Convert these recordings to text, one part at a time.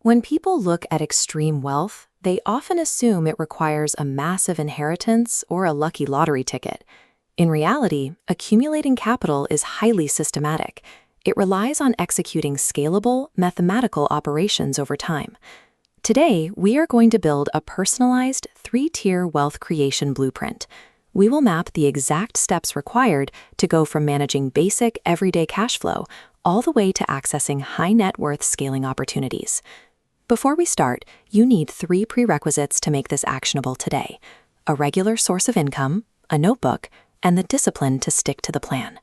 When people look at extreme wealth, they often assume it requires a massive inheritance or a lucky lottery ticket. In reality, accumulating capital is highly systematic. It relies on executing scalable, mathematical operations over time. Today, we are going to build a personalized three-tier wealth creation blueprint. We will map the exact steps required to go from managing basic, everyday cash flow all the way to accessing high net worth scaling opportunities. Before we start, you need 3 prerequisites to make this actionable today: a regular source of income, a notebook, and the discipline to stick to the plan.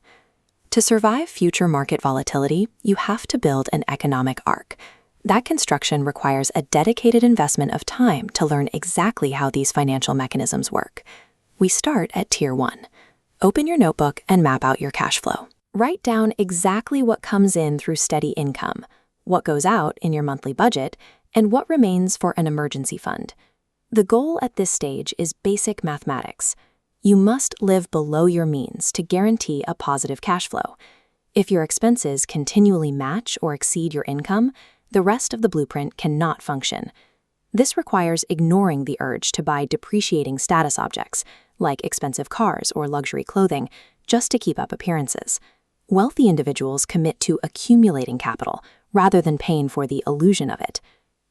To survive future market volatility, you have to build an economic arc. That construction requires a dedicated investment of time to learn exactly how these financial mechanisms work. We start at Tier 1. Open your notebook and map out your cash flow. Write down exactly what comes in through steady income, what goes out in your monthly budget, and what remains for an emergency fund. The goal at this stage is basic mathematics. You must live below your means to guarantee a positive cash flow. If your expenses continually match or exceed your income, the rest of the blueprint cannot function. This requires ignoring the urge to buy depreciating status objects, like expensive cars or luxury clothing, just to keep up appearances. Wealthy individuals commit to accumulating capital rather than paying for the illusion of it.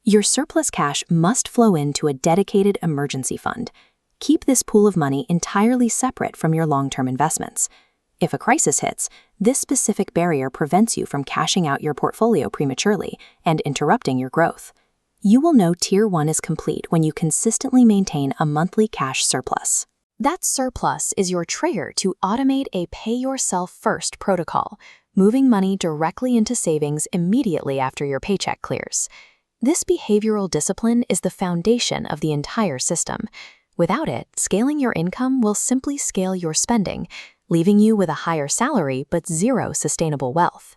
Your surplus cash must flow into a dedicated emergency fund. Keep this pool of money entirely separate from your long-term investments. If a crisis hits, this specific barrier prevents you from cashing out your portfolio prematurely and interrupting your growth. You will know Tier 1 is complete when you consistently maintain a monthly cash surplus. That surplus is your trigger to automate a pay-yourself-first protocol, moving money directly into savings immediately after your paycheck clears. This behavioral discipline is the foundation of the entire system. Without it, scaling your income will simply scale your spending, leaving you with a higher salary but zero sustainable wealth.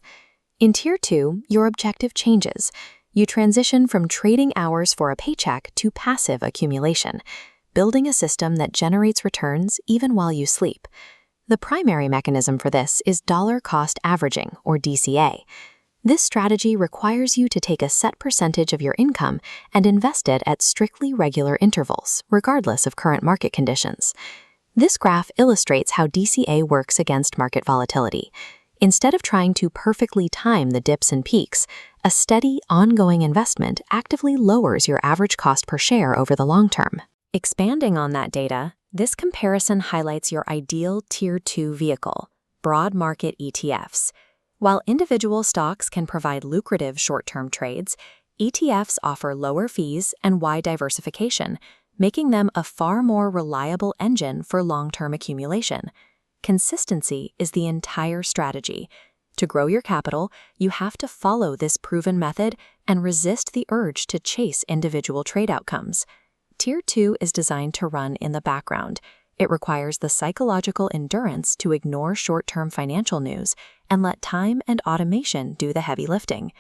In Tier 2, your objective changes. You transition from trading hours for a paycheck to passive accumulation, building a system that generates returns even while you sleep. The primary mechanism for this is dollar cost averaging, or DCA. This strategy requires you to take a set percentage of your income and invest it at strictly regular intervals, regardless of current market conditions. This graph illustrates how DCA works against market volatility. Instead of trying to perfectly time the dips and peaks, a steady, ongoing investment actively lowers your average cost per share over the long term. Expanding on that data, this comparison highlights your ideal Tier 2 vehicle, broad market ETFs. While individual stocks can provide lucrative short-term trades, ETFs offer lower fees and wide diversification, making them a far more reliable engine for long-term accumulation. Consistency is the entire strategy. To grow your capital, you have to follow this proven method and resist the urge to chase individual trade outcomes. Tier 2 is designed to run in the background. It requires the psychological endurance to ignore short-term financial news and let time and automation do the heavy lifting.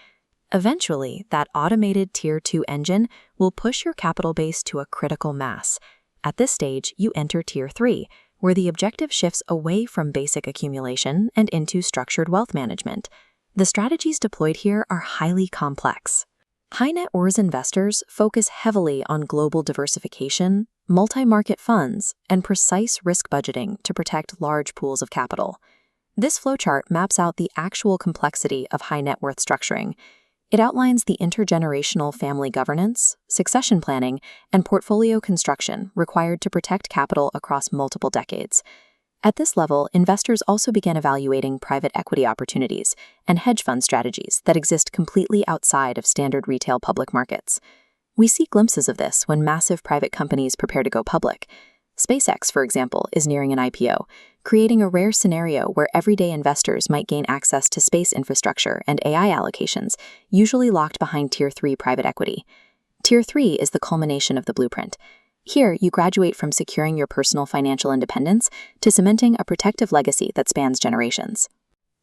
Eventually, that automated Tier 2 engine will push your capital base to a critical mass. At this stage, you enter Tier 3, where the objective shifts away from basic accumulation and into structured wealth management. The strategies deployed here are highly complex. High net worth investors focus heavily on global diversification, multi-market funds, and precise risk budgeting to protect large pools of capital. This flowchart maps out the actual complexity of high net worth structuring. It outlines the intergenerational family governance, succession planning, and portfolio construction required to protect capital across multiple decades. At this level, investors also begin evaluating private equity opportunities and hedge fund strategies that exist completely outside of standard retail public markets. We see glimpses of this when massive private companies prepare to go public. SpaceX, for example, is nearing an IPO, creating a rare scenario where everyday investors might gain access to space infrastructure and AI allocations, usually locked behind Tier 3 private equity. Tier 3 is the culmination of the blueprint. Here, you graduate from securing your personal financial independence to cementing a protective legacy that spans generations.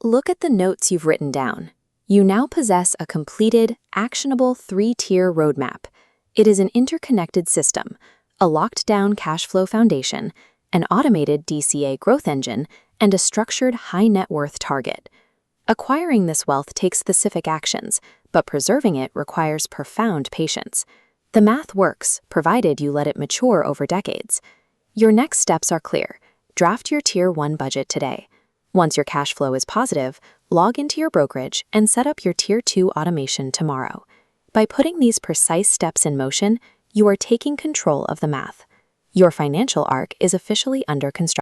Look at the notes you've written down. You now possess a completed, actionable 3-tier roadmap. It is an interconnected system, a locked-down cash flow foundation, an automated DCA growth engine, and a structured high net worth target. Acquiring this wealth takes specific actions, but preserving it requires profound patience. The math works, provided you let it mature over decades. Your next steps are clear. Draft your Tier 1 budget today. Once your cash flow is positive, log into your brokerage and set up your Tier 2 automation tomorrow. By putting these precise steps in motion, you are taking control of the math. Your financial arc is officially under construction.